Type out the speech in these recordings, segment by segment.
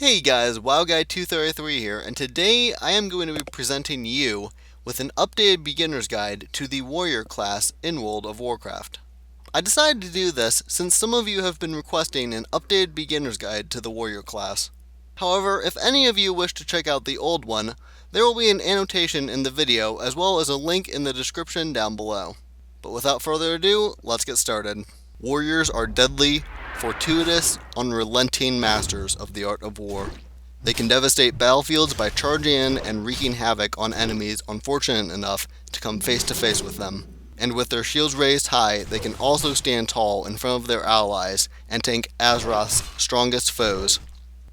Hey guys, Wowguy233 here, and today I am going to be presenting you with an updated beginner's guide to the warrior class in World of Warcraft. I decided to do this since some of you have been requesting an updated beginner's guide to the warrior class. However, if any of you wish to check out the old one, there will be an annotation in the video as well as a link in the description down below. But without further ado, let's get started. Warriors are deadly, fortuitous, unrelenting masters of the art of war. They can devastate battlefields by charging in and wreaking havoc on enemies unfortunate enough to come face to face with them. And with their shields raised high, they can also stand tall in front of their allies and tank Azeroth's strongest foes.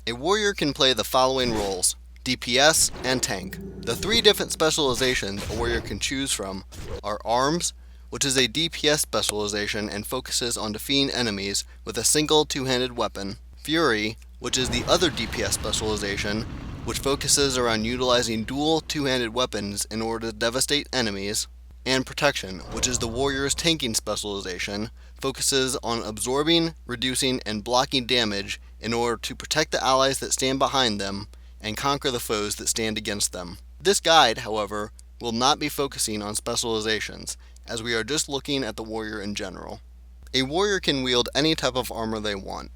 A warrior can play the following roles: DPS and tank. The three different specializations a warrior can choose from are Arms, which is a DPS specialization and focuses on defeating enemies with a single two-handed weapon; Fury, which is the other DPS specialization, which focuses around utilizing dual two-handed weapons in order to devastate enemies; and Protection, which is the warrior's tanking specialization, focuses on absorbing, reducing, and blocking damage in order to protect the allies that stand behind them and conquer the foes that stand against them. This guide, however, will not be focusing on specializations, as we are just looking at the warrior in general. A warrior can wield any type of armor they want,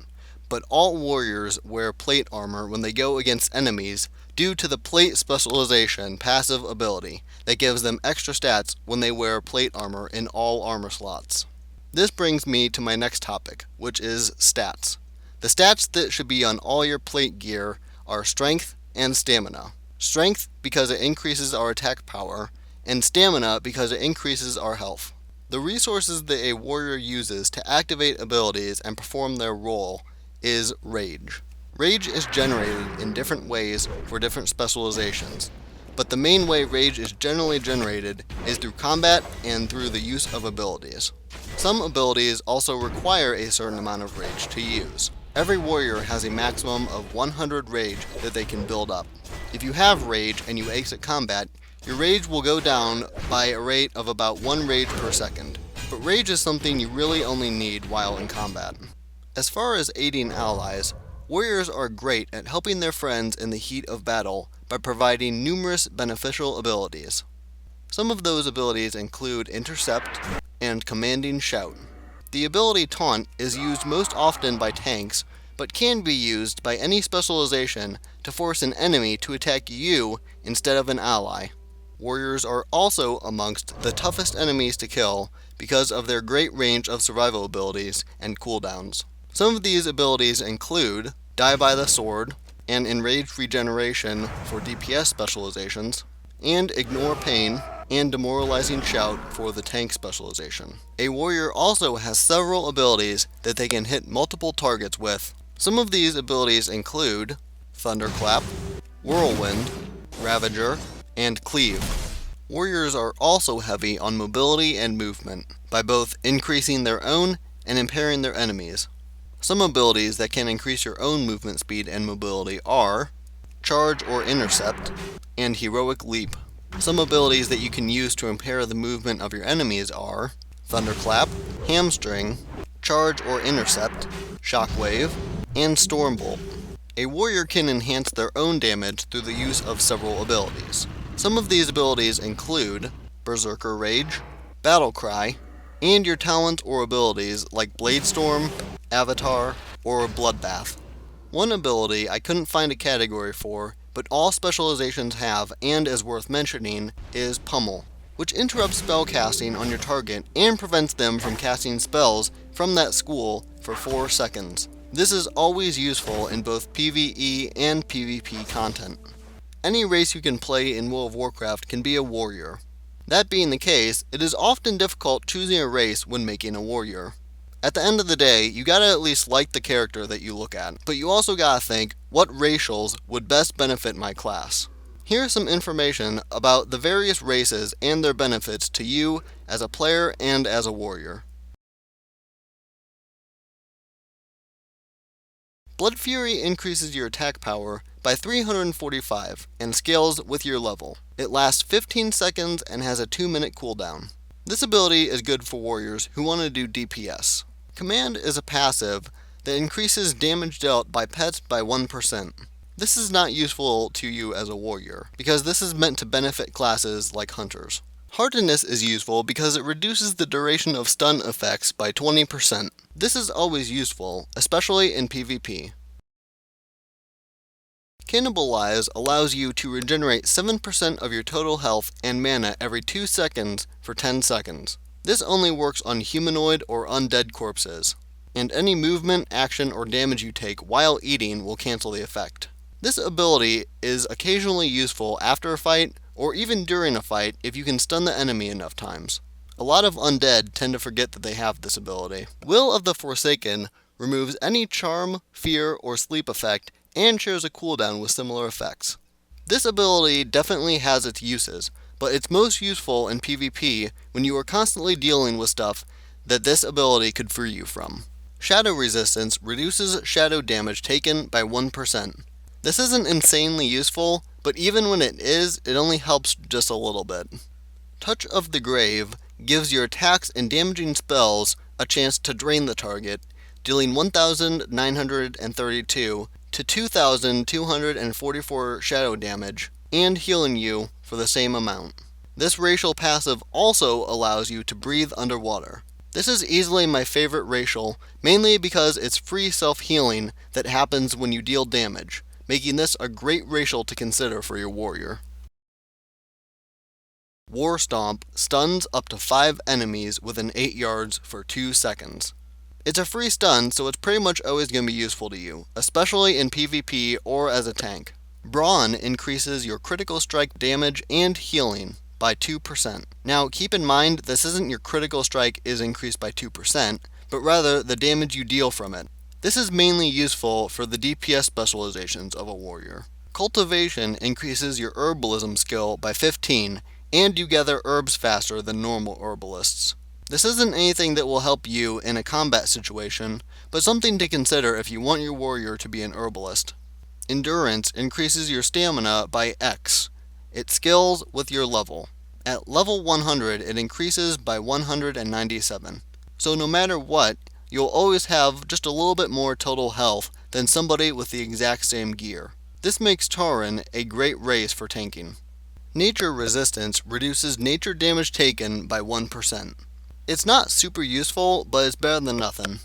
but all warriors wear plate armor when they go against enemies due to the plate specialization passive ability that gives them extra stats when they wear plate armor in all armor slots. This brings me to my next topic, which is stats. The stats that should be on all your plate gear are Strength and Stamina. Strength because it increases our attack power, and Stamina because it increases our health. The resources that a warrior uses to activate abilities and perform their role is Rage. Rage is generated in different ways for different specializations, but the main way Rage is generally generated is through combat and through the use of abilities. Some abilities also require a certain amount of Rage to use. Every warrior has a maximum of 100 Rage that they can build up. If you have Rage and you exit combat, your Rage will go down by a rate of about 1 Rage per second, but Rage is something you really only need while in combat. As far as aiding allies, warriors are great at helping their friends in the heat of battle by providing numerous beneficial abilities. Some of those abilities include Intercept and Commanding Shout. The ability Taunt is used most often by tanks, but can be used by any specialization to force an enemy to attack you instead of an ally. Warriors are also amongst the toughest enemies to kill because of their great range of survival abilities and cooldowns. Some of these abilities include Die by the Sword, and Enraged Regeneration for DPS specializations, and Ignore Pain, and Demoralizing Shout for the tank specialization. A warrior also has several abilities that they can hit multiple targets with. Some of these abilities include Thunderclap, Whirlwind, Ravager, and Cleave. Warriors are also heavy on mobility and movement, by both increasing their own and impairing their enemies. Some abilities that can increase your own movement speed and mobility are Charge or Intercept, and Heroic Leap. Some abilities that you can use to impair the movement of your enemies are Thunderclap, Hamstring, Charge or Intercept, Shockwave, and Stormbolt. A warrior can enhance their own damage through the use of several abilities. Some of these abilities include Berserker Rage, Battle Cry, and your talents or abilities like Bladestorm, Avatar, or Bloodbath. One ability I couldn't find a category for, but all specializations have and is worth mentioning, is Pummel, which interrupts spell casting on your target and prevents them from casting spells from that school for 4 seconds. This is always useful in both PvE and PvP content. Any race you can play in World of Warcraft can be a warrior. That being the case, it is often difficult choosing a race when making a warrior. At the end of the day, you gotta at least like the character that you look at, but you also gotta think, what racials would best benefit my class? Here's some information about the various races and their benefits to you as a player and as a warrior. Blood Fury increases your attack power by 345 and scales with your level. It lasts 15 seconds and has a 2-minute cooldown. This ability is good for warriors who want to do DPS. Command is a passive that increases damage dealt by pets by 1%. This is not useful to you as a warrior, because this is meant to benefit classes like hunters. Hardness is useful because it reduces the duration of stun effects by 20%. This is always useful, especially in PvP. Cannibalize allows you to regenerate 7% of your total health and mana every 2 seconds for 10 seconds. This only works on humanoid or undead corpses, and any movement, action, or damage you take while eating will cancel the effect. This ability is occasionally useful after a fight, or even during a fight if you can stun the enemy enough times. A lot of undead tend to forget that they have this ability. Will of the Forsaken removes any charm, fear, or sleep effect and shares a cooldown with similar effects. This ability definitely has its uses, but it's most useful in PvP when you are constantly dealing with stuff that this ability could free you from. Shadow Resistance reduces shadow damage taken by 1%. This isn't insanely useful, but even when it is, it only helps just a little bit. Touch of the Grave gives your attacks and damaging spells a chance to drain the target, dealing 1,932 to 2,244 shadow damage, and healing you for the same amount. This racial passive also allows you to breathe underwater. This is easily my favorite racial, mainly because it's free self-healing that happens when you deal damage, making this a great racial to consider for your warrior. War Stomp stuns up to 5 enemies within 8 yards for 2 seconds. It's a free stun, so it's pretty much always going to be useful to you, especially in PvP or as a tank. Brawn increases your critical strike damage and healing by 2%. Now keep in mind this isn't your critical strike is increased by 2%, but rather the damage you deal from it. This is mainly useful for the DPS specializations of a warrior. Cultivation increases your herbalism skill by 15, and you gather herbs faster than normal herbalists. This isn't anything that will help you in a combat situation, but something to consider if you want your warrior to be an herbalist. Endurance increases your stamina by X. It scales with your level. At level 100, it increases by 197. So no matter what, you'll always have just a little bit more total health than somebody with the exact same gear. This makes Tauren a great race for tanking. Nature Resistance reduces nature damage taken by 1%. It's not super useful, but it's better than nothing.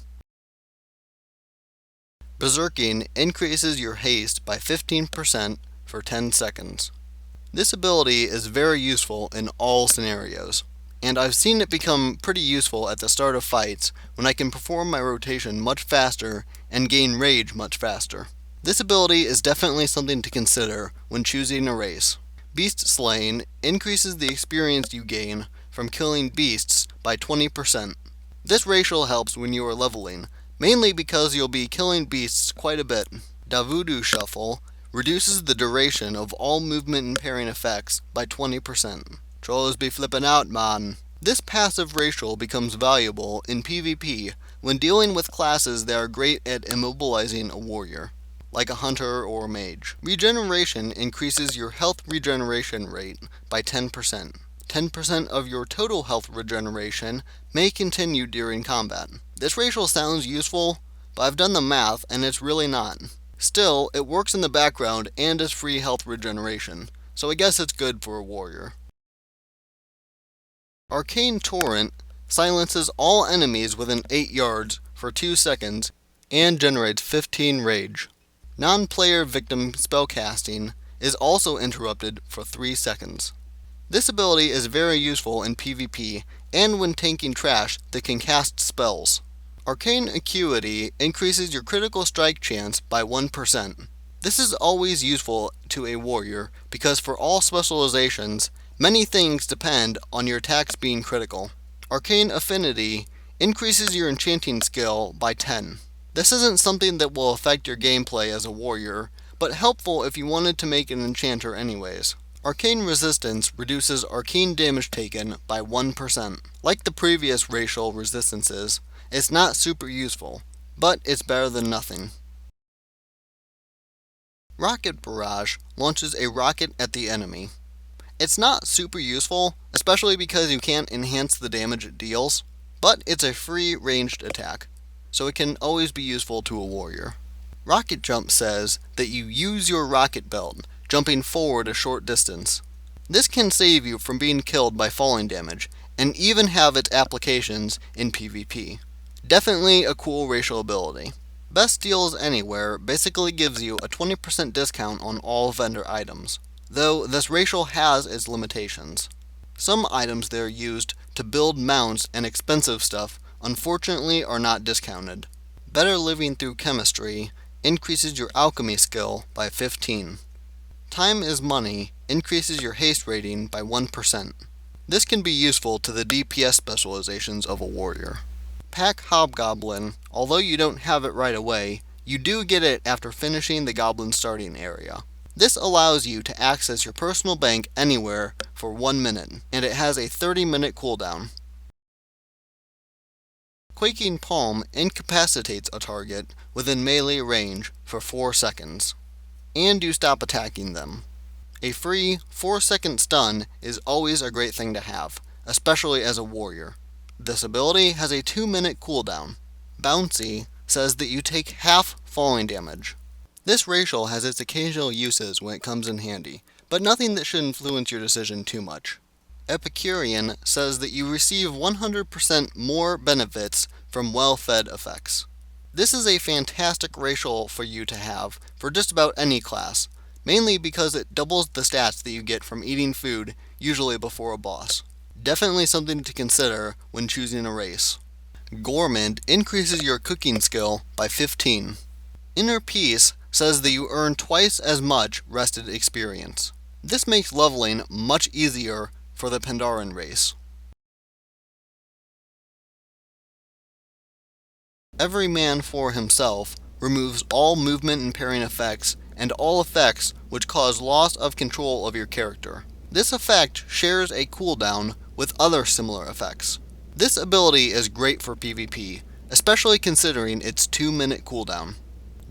Berserking increases your haste by 15% for 10 seconds. This ability is very useful in all scenarios, and I've seen it become pretty useful at the start of fights when I can perform my rotation much faster and gain rage much faster. This ability is definitely something to consider when choosing a race. Beast Slaying increases the experience you gain from killing beasts by 20%. This racial helps when you are leveling, mainly because you'll be killing beasts quite a bit. Davudu Shuffle reduces the duration of all movement impairing effects by 20%. Trolls be flipping out, man. This passive racial becomes valuable in PvP when dealing with classes that are great at immobilizing a warrior, like a hunter or a mage. Regeneration increases your health regeneration rate by 10%. 10% of your total health regeneration may continue during combat. This racial sounds useful, but I've done the math and it's really not. Still, it works in the background and is free health regeneration, so I guess it's good for a warrior. Arcane Torrent silences all enemies within 8 yards for 2 seconds and generates 15 rage. Non-player victim spellcasting is also interrupted for 3 seconds. This ability is very useful in PvP and when tanking trash that can cast spells. Arcane Acuity increases your critical strike chance by 1%. This is always useful to a warrior because for all specializations, many things depend on your attacks being critical. Arcane Affinity increases your enchanting skill by 10. This isn't something that will affect your gameplay as a warrior, but helpful if you wanted to make an enchanter anyways. Arcane Resistance reduces arcane damage taken by 1%. Like the previous racial resistances, it's not super useful, but it's better than nothing. Rocket Barrage launches a rocket at the enemy. It's not super useful, especially because you can't enhance the damage it deals, but it's a free ranged attack, so it can always be useful to a warrior. Rocket Jump says that you use your rocket belt, jumping forward a short distance. This can save you from being killed by falling damage, and even have its applications in PvP. Definitely a cool racial ability. Best Deals Anywhere basically gives you a 20% discount on all vendor items, though this racial has its limitations. Some items that are used to build mounts and expensive stuff unfortunately are not discounted. Better Living Through Chemistry increases your alchemy skill by 15. Time is Money increases your haste rating by 1%. This can be useful to the DPS specializations of a warrior. Pack Hobgoblin, although you don't have it right away, you do get it after finishing the goblin starting area. This allows you to access your personal bank anywhere for 1 minute, and it has a 30-minute cooldown. Quaking Palm incapacitates a target within melee range for 4 seconds, and you stop attacking them. A free 4-second stun is always a great thing to have, especially as a warrior. This ability has a 2-minute cooldown. Bouncy says that you take half falling damage. This racial has its occasional uses when it comes in handy, but nothing that should influence your decision too much. Epicurean says that you receive 100% more benefits from well-fed effects. This is a fantastic racial for you to have for just about any class, mainly because it doubles the stats that you get from eating food, usually before a boss. Definitely something to consider when choosing a race. Gourmand increases your cooking skill by 15. Inner Peace says that you earn twice as much rested experience. This makes leveling much easier for the Pandaren race. Every Man for Himself removes all movement impairing effects and all effects which cause loss of control of your character. This effect shares a cooldown with other similar effects. This ability is great for PvP, especially considering its 2-minute cooldown.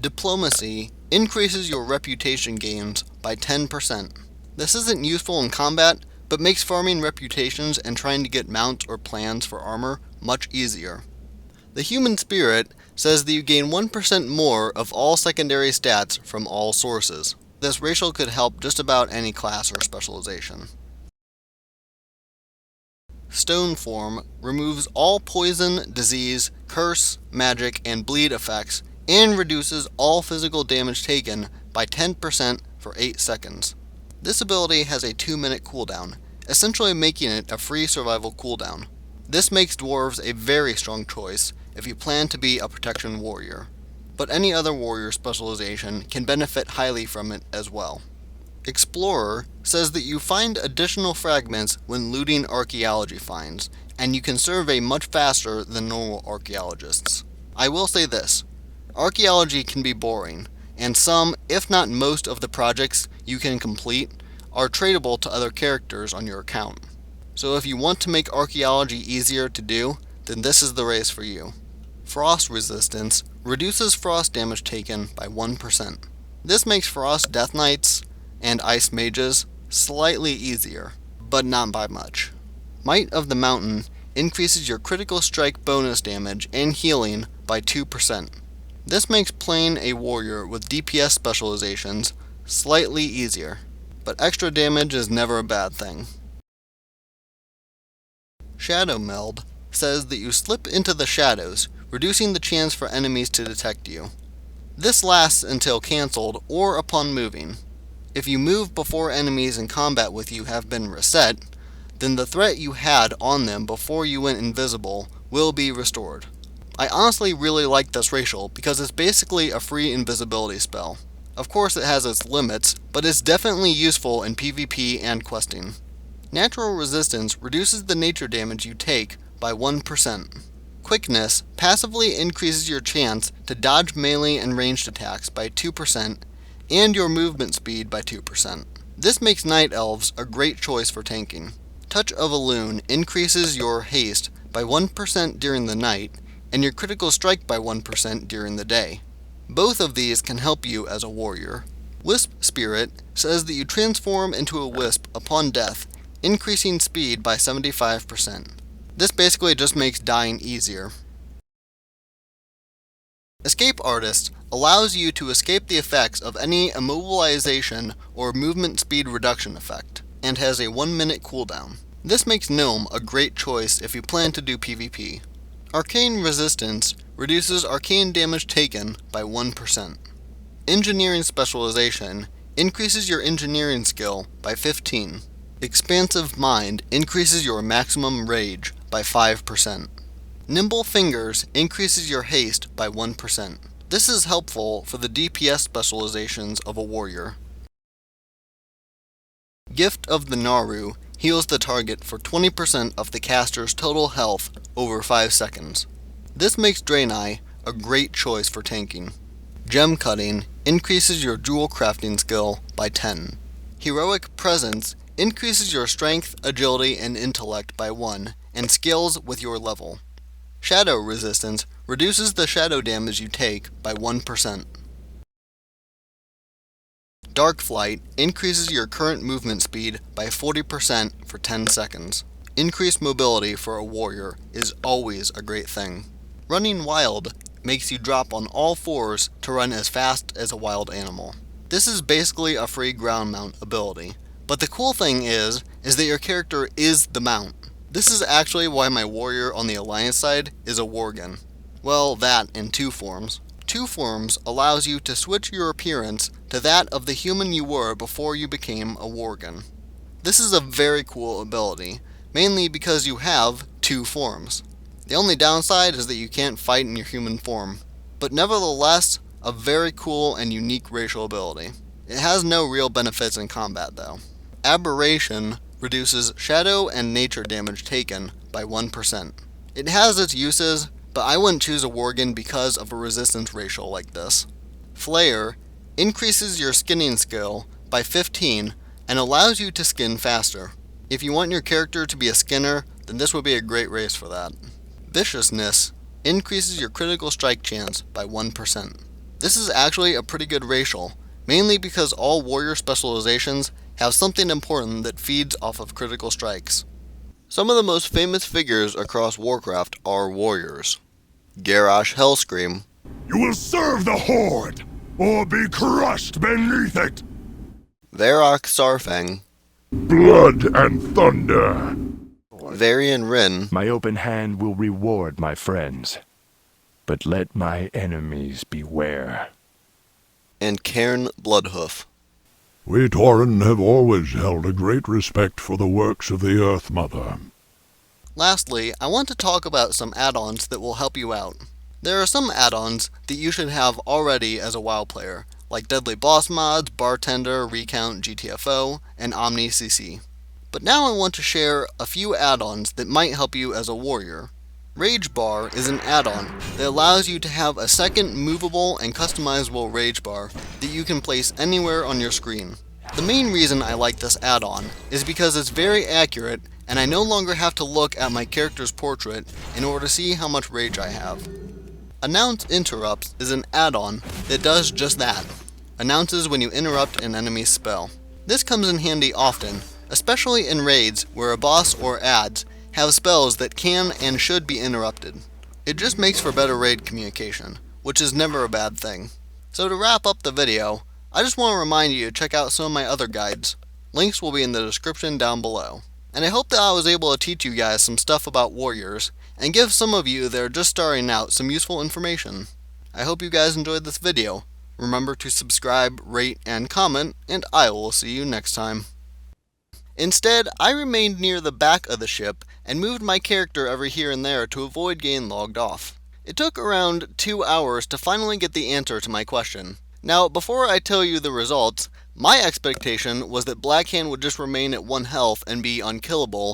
Diplomacy increases your reputation gains by 10%. This isn't useful in combat, but makes farming reputations and trying to get mounts or plans for armor much easier. The Human Spirit says that you gain 1% more of all secondary stats from all sources. This racial could help just about any class or specialization. Stoneform removes all poison, disease, curse, magic, and bleed effects, and reduces all physical damage taken by 10% for 8 seconds. This ability has a 2-minute cooldown, essentially making it a free survival cooldown. This makes dwarves a very strong choice if you plan to be a protection warrior, but any other warrior specialization can benefit highly from it as well. Explorer says that you find additional fragments when looting archaeology finds, and you can survey much faster than normal archaeologists. I will say this, archaeology can be boring, and some, if not most of the projects you can complete are tradable to other characters on your account. So if you want to make archaeology easier to do, then this is the race for you. Frost Resistance reduces frost damage taken by 1%. This makes Frost Death Knights and Ice Mages slightly easier, but not by much. Might of the Mountain increases your critical strike bonus damage and healing by 2%. This makes playing a warrior with DPS specializations slightly easier, but extra damage is never a bad thing. Shadow Meld says that you slip into the shadows, reducing the chance for enemies to detect you. This lasts until cancelled or upon moving. If you move before enemies in combat with you have been reset, then the threat you had on them before you went invisible will be restored. I honestly really like this racial because it's basically a free invisibility spell. Of course it has its limits, but it's definitely useful in PvP and questing. Natural Resistance reduces the nature damage you take by 1%. Quickness passively increases your chance to dodge melee and ranged attacks by 2%, and your movement speed by 2%. This makes Night Elves a great choice for tanking. Touch of a Loon increases your haste by 1% during the night, and your critical strike by 1% during the day. Both of these can help you as a warrior. Wisp Spirit says that you transform into a wisp upon death, increasing speed by 75%. This basically just makes dying easier. Escape Artist allows you to escape the effects of any immobilization or movement speed reduction effect, and has a 1-minute cooldown. This makes Gnome a great choice if you plan to do PvP. Arcane Resistance reduces arcane damage taken by 1%. Engineering Specialization increases your engineering skill by 15. Expansive Mind increases your maximum rage by 5%. Nimble Fingers increases your haste by 1%. This is helpful for the DPS specializations of a warrior. Gift of the Naaru heals the target for 20% of the caster's total health over 5 seconds. This makes Draenei a great choice for tanking. Gemcutting increases your jewel crafting skill by 10. Heroic Presence increases your strength, agility, and intellect by 1, and scales with your level. Shadow Resistance reduces the shadow damage you take by 1%. Dark Flight increases your current movement speed by 40% for 10 seconds. Increased mobility for a warrior is always a great thing. Running Wild makes you drop on all fours to run as fast as a wild animal. This is basically a free ground mount ability, but the cool thing is that your character is the mount. This is actually why my warrior on the Alliance side is a Worgen. Well, that in 2 forms. 2 forms allows you to switch your appearance to that of the human you were before you became a Worgen. This is a very cool ability, mainly because you have 2 forms. The only downside is that you can't fight in your human form, but nevertheless, a very cool and unique racial ability. It has no real benefits in combat though. Aberration reduces shadow and nature damage taken by 1%. It has its uses, but I wouldn't choose a Worgen because of a resistance racial like this. Flare increases your skinning skill by 15 and allows you to skin faster. If you want your character to be a skinner, then this would be a great race for that. Viciousness increases your critical strike chance by 1%. This is actually a pretty good racial, mainly because all warrior specializations have something important that feeds off of critical strikes. Some of the most famous figures across Warcraft are warriors. Garrosh Hellscream. You will serve the Horde, or be crushed beneath it! Varrock Sarfang. Blood and thunder! Varian Rin. My open hand will reward my friends, but let my enemies beware. And Cairn Bloodhoof. We Tauren have always held a great respect for the works of the Earth Mother. Lastly, I want to talk about some add-ons that will help you out. There are some add-ons that you should have already as a WoW player, like Deadly Boss Mods, Bartender, Recount, GTFO, and Omni CC. But now I want to share a few add-ons that might help you as a warrior. Rage Bar is an add-on that allows you to have a second movable and customizable rage bar that you can place anywhere on your screen. The main reason I like this add-on is because it's very accurate and I no longer have to look at my character's portrait in order to see how much rage I have. Announce Interrupts is an add-on that does just that. Announces when you interrupt an enemy's spell. This comes in handy often, especially in raids where a boss or adds have spells that can and should be interrupted. It just makes for better raid communication, which is never a bad thing. So to wrap up the video, I just want to remind you to check out some of my other guides. Links will be in the description down below. And I hope that I was able to teach you guys some stuff about warriors, and give some of you that are just starting out some useful information. I hope you guys enjoyed this video. Remember to subscribe, rate, and comment, and I will see you next time. Instead, I remained near the back of the ship and moved my character every here and there to avoid getting logged off. It took around 2 hours to finally get the answer to my question. Now, before I tell you the results, my expectation was that Blackhand would just remain at 1 health and be unkillable,